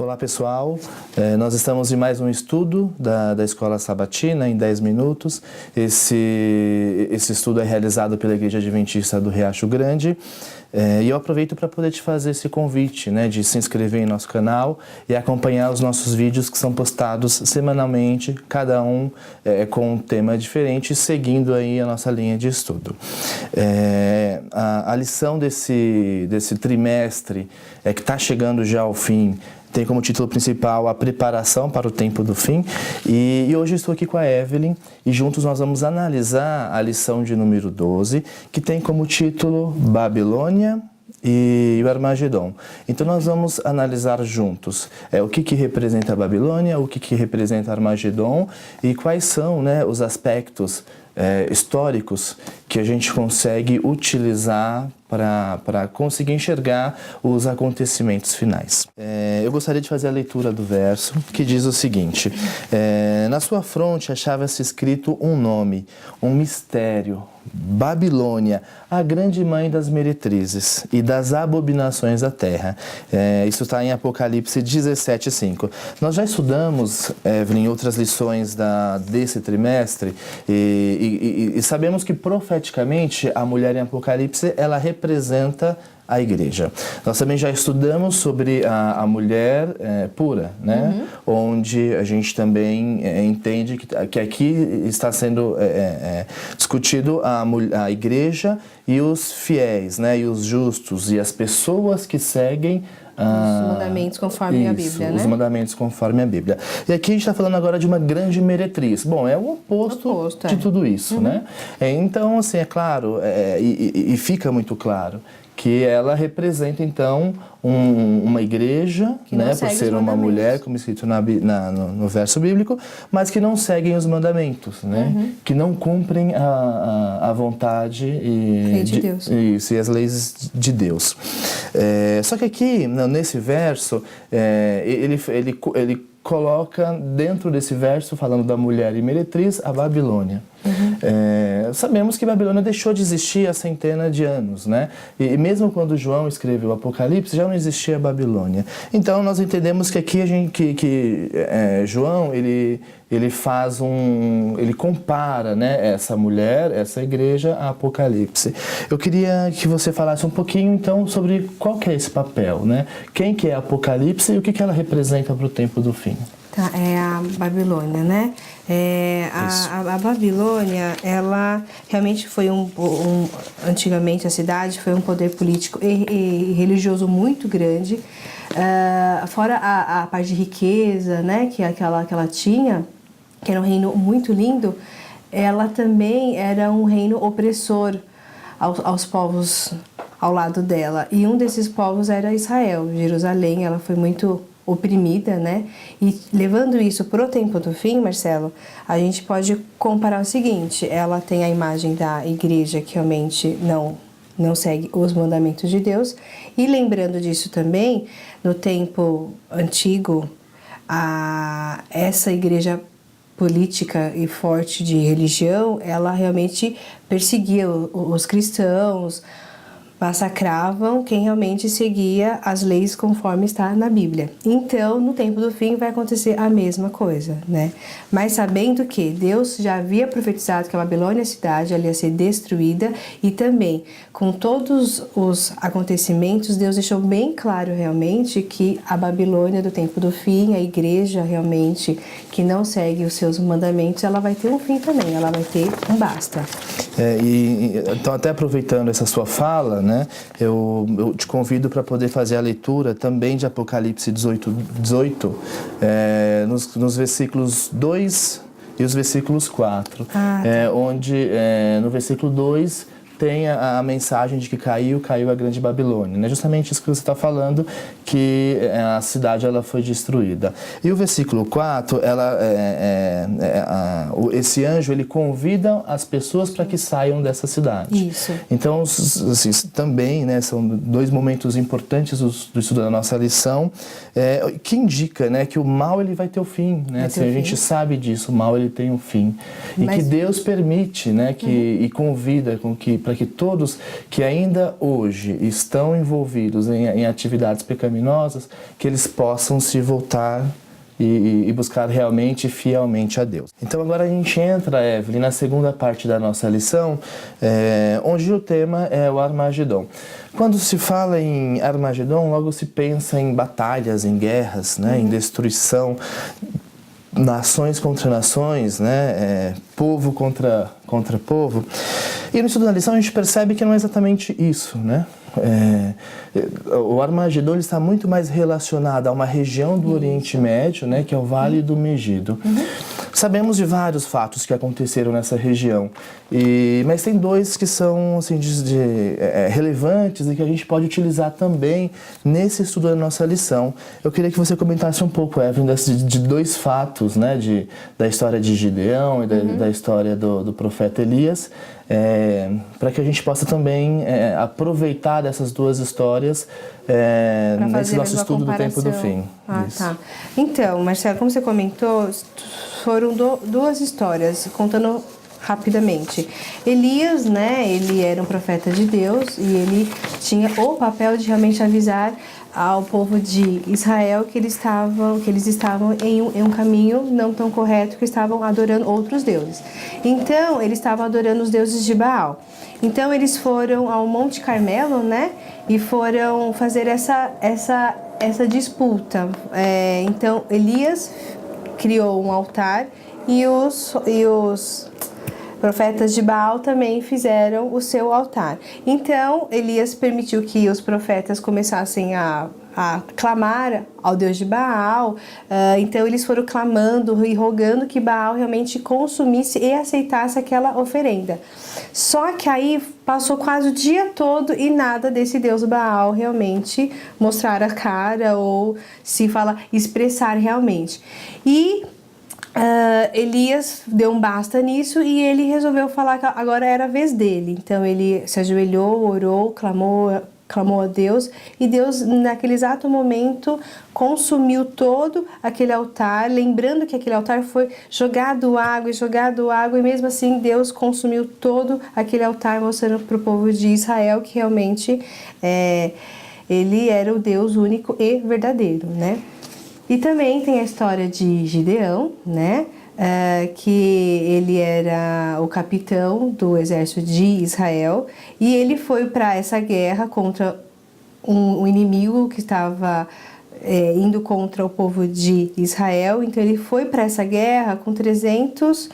Olá pessoal, nós estamos em mais um estudo da Escola Sabatina em 10 minutos. Esse estudo é realizado pela Igreja Adventista do Riacho Grande e eu aproveito para poder te fazer esse convite, né, de se inscrever em nosso canal e acompanhar os nossos vídeos que são postados semanalmente, cada um com um tema diferente, seguindo aí a nossa linha de estudo. A lição desse trimestre que está chegando já ao fim, tem como título principal a preparação para o tempo do fim. E hoje eu estou aqui com a Evelyn e juntos nós vamos analisar a lição de número 12, que tem como título Babilônia e o Armagedon. Então nós vamos analisar juntos o que representa a Babilônia, o que representa Armagedon e quais são, né, os aspectos históricos que a gente consegue utilizar para conseguir enxergar os acontecimentos finais. Eu gostaria de fazer a leitura do verso, que diz o seguinte: na sua fronte achava-se escrito um nome, um mistério, Babilônia, a grande mãe das meretrizes e das abominações da terra. Isso está em Apocalipse 17:5. Nós já estudamos, Evelyn, outras lições desse trimestre e sabemos que profeticamente a mulher em Apocalipse, ela representa a igreja. Nós também já estudamos sobre a mulher pura, né? Onde a gente também entende que aqui está sendo discutido a igreja e os fiéis, né? E os justos e as pessoas que seguem os mandamentos conforme a Bíblia, né? Os mandamentos conforme a Bíblia. E aqui a gente está falando agora de uma grande meretriz. Bom, é o oposto de tudo isso, né? Então, assim, é claro, e fica muito claro que ela representa, então, uma igreja, né, por ser uma mulher, como escrito no verso bíblico, mas que não seguem os mandamentos, né? Que não cumprem a vontade de Deus. E as leis de Deus. Só que aqui, nesse verso, ele coloca dentro desse verso, falando da mulher e meretriz, a Babilônia. Sabemos que Babilônia deixou de existir há centenas de anos, né? E mesmo quando João escreveu o Apocalipse, já não existia a Babilônia. Então nós entendemos que aqui João ele faz ele compara, né, essa mulher, essa igreja a Apocalipse. Eu queria que você falasse um pouquinho então sobre qual que é esse papel, né? Quem que é Apocalipse e o que ela representa para o tempo do fim. Tá, é a Babilônia, né? A Babilônia, ela realmente foi antigamente a cidade foi um poder político e religioso muito grande. Fora a parte de riqueza, né, que ela tinha, que era um reino muito lindo, ela também era um reino opressor aos povos ao lado dela. E um desses povos era Israel, Jerusalém. Ela foi muito oprimida, né? E levando isso para o tempo do fim, Marcelo, a gente pode comparar o seguinte: ela tem a imagem da igreja que realmente não segue os mandamentos de Deus, e lembrando disso também, no tempo antigo, essa igreja política e forte de religião, ela realmente perseguia os cristãos, massacravam quem realmente seguia as leis conforme está na Bíblia. Então, no tempo do fim vai acontecer a mesma coisa, né? Mas sabendo que Deus já havia profetizado que a Babilônia, a cidade, ela ia ser destruída, e também com todos os acontecimentos, Deus deixou bem claro realmente que a Babilônia do tempo do fim, a igreja realmente que não segue os seus mandamentos, ela vai ter um fim também, ela vai ter um basta. Então, até aproveitando essa sua fala, né, eu te convido para poder fazer a leitura também de Apocalipse 18, nos versículos 2 e os versículos 4, onde no versículo 2 tem a mensagem de que caiu a grande Babilônia, né? Justamente isso que você está falando, que a cidade ela foi destruída. E o versículo 4, esse anjo ele convida as pessoas para que saiam dessa cidade. Isso. Então, assim, também, né, são dois momentos importantes do estudo da nossa lição, que indica, né, que o mal ele vai ter o fim, né? Assim, a gente sabe disso, o mal ele tem um fim. E que Deus permite, né, e convida para para que todos que ainda hoje estão envolvidos em atividades pecaminosas, que eles possam se voltar e buscar realmente e fielmente a Deus. Então agora a gente entra, Evelyn, na segunda parte da nossa lição, onde o tema é o Armagedon. Quando se fala em Armagedon, logo se pensa em batalhas, em guerras, né, em destruição, nações contra nações, né, povo contra povo. E no estudo da lição a gente percebe que não é exatamente isso, né? O Armagedon está muito mais relacionado a uma região do Oriente Médio, né, que é o Vale do Megido. Sabemos de vários fatos que aconteceram nessa região, mas tem dois que são assim, relevantes e que a gente pode utilizar também nesse estudo da nossa lição. Eu queria que você comentasse um pouco, Evelyn, de dois fatos, né, da história de Gideão e da história do profeta Elias, para que a gente possa também aproveitar dessas duas histórias nesse nosso estudo do tempo do fim. Tá. Então, Marcelo, como você comentou, foram duas histórias, contando rapidamente. Elias, né, ele era um profeta de Deus e ele tinha o papel de realmente avisar ao povo de Israel que eles estavam em um caminho não tão correto, que estavam adorando outros deuses. Então, eles estavam adorando os deuses de Baal. Então, eles foram ao Monte Carmelo, né, e foram fazer essa disputa. Então, Elias criou um altar e os profetas de Baal também fizeram o seu altar. Então, Elias permitiu que os profetas começassem a clamar ao Deus de Baal. Então, eles foram clamando e rogando que Baal realmente consumisse e aceitasse aquela oferenda. Só que aí passou quase o dia todo e nada desse Deus Baal realmente mostrar a cara ou expressar realmente. E Elias deu um basta nisso e ele resolveu falar que agora era a vez dele. Então ele se ajoelhou, orou, clamou a Deus, e Deus naquele exato momento consumiu todo aquele altar, lembrando que aquele altar foi jogado água e mesmo assim Deus consumiu todo aquele altar, mostrando para o povo de Israel que realmente ele era o Deus único e verdadeiro, né? E também tem a história de Gideão, né? Que ele era o capitão do exército de Israel e ele foi para essa guerra contra um inimigo que estava indo contra o povo de Israel. Então ele foi para essa guerra com 300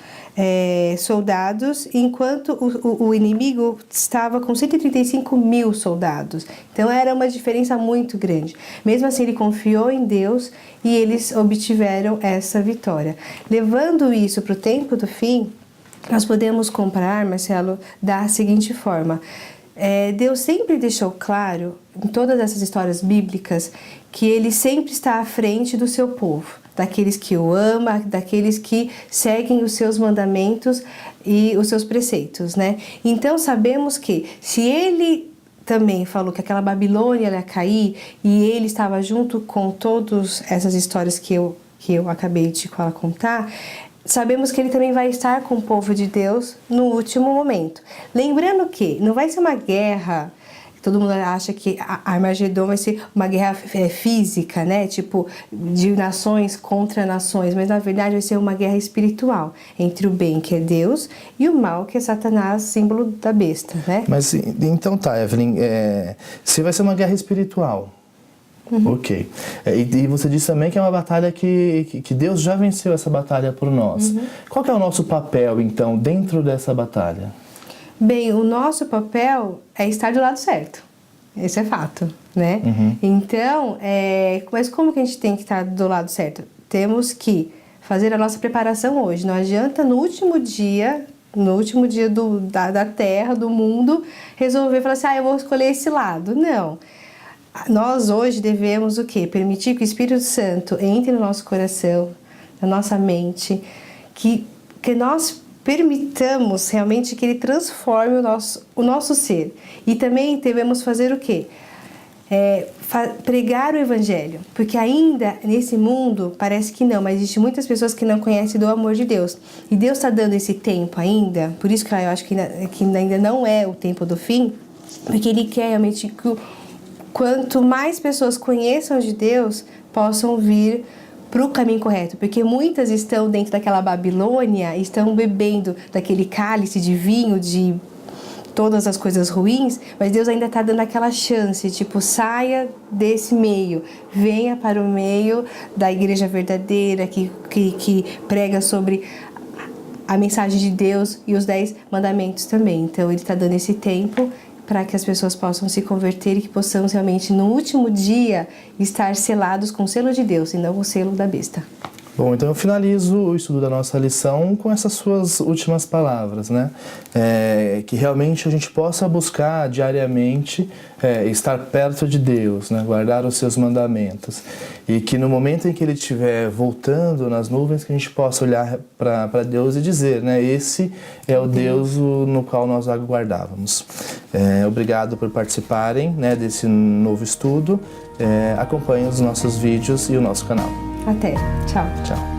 soldados, enquanto o inimigo estava com 135.000 soldados. Então era uma diferença muito grande. Mesmo assim ele confiou em Deus e eles obtiveram essa vitória. Levando isso para o tempo do fim, nós podemos comparar, Marcelo, da seguinte forma. Deus sempre deixou claro, em todas essas histórias bíblicas, que Ele sempre está à frente do seu povo, daqueles que o amam, daqueles que seguem os seus mandamentos e os seus preceitos, né? Então sabemos que se Ele também falou que aquela Babilônia ia cair e Ele estava junto com todas essas histórias que eu acabei de contar, sabemos que ele também vai estar com o povo de Deus no último momento. Lembrando que não vai ser uma guerra, todo mundo acha que a Armagedon vai ser uma guerra física, né? Tipo, de nações contra nações, mas na verdade vai ser uma guerra espiritual entre o bem, que é Deus, e o mal, que é Satanás, símbolo da besta, né? Mas então tá, Evelyn, se vai ser uma guerra espiritual, ok. E você disse também que é uma batalha que Deus já venceu essa batalha por nós. Qual que é o nosso papel, então, dentro dessa batalha? Bem, o nosso papel é estar do lado certo. Esse é fato, né? Então, mas como que a gente tem que estar do lado certo? Temos que fazer a nossa preparação hoje. Não adianta no último dia da Terra, do mundo, resolver falar assim, eu vou escolher esse lado. Não. Nós hoje devemos o quê? Permitir que o Espírito Santo entre no nosso coração, na nossa mente, que nós permitamos realmente que Ele transforme o nosso ser. E também devemos fazer o quê? pregar o evangelho, porque ainda nesse mundo parece que não, mas existem muitas pessoas que não conhecem do amor de Deus, e Deus está dando esse tempo ainda, por isso que eu acho que ainda não é o tempo do fim, porque Ele quer realmente que quanto mais pessoas conheçam de Deus, possam vir para o caminho correto, porque muitas estão dentro daquela Babilônia, estão bebendo daquele cálice de vinho, de todas as coisas ruins, mas Deus ainda está dando aquela chance, tipo, saia desse meio, venha para o meio da igreja verdadeira, que prega sobre a mensagem de Deus e os 10 mandamentos também. Então Ele está dando esse tempo para que as pessoas possam se converter e que possamos realmente, no último dia, estar selados com o selo de Deus e não com o selo da besta. Bom, então eu finalizo o estudo da nossa lição com essas suas últimas palavras, né? Que realmente a gente possa buscar diariamente estar perto de Deus, né? Guardar os seus mandamentos. E que no momento em que Ele estiver voltando nas nuvens, que a gente possa olhar para Deus e dizer, né? Esse é o Deus no qual nós aguardávamos. Obrigado por participarem, né, desse novo estudo. Acompanhem os nossos vídeos e o nosso canal. Até. Tchau. Tchau.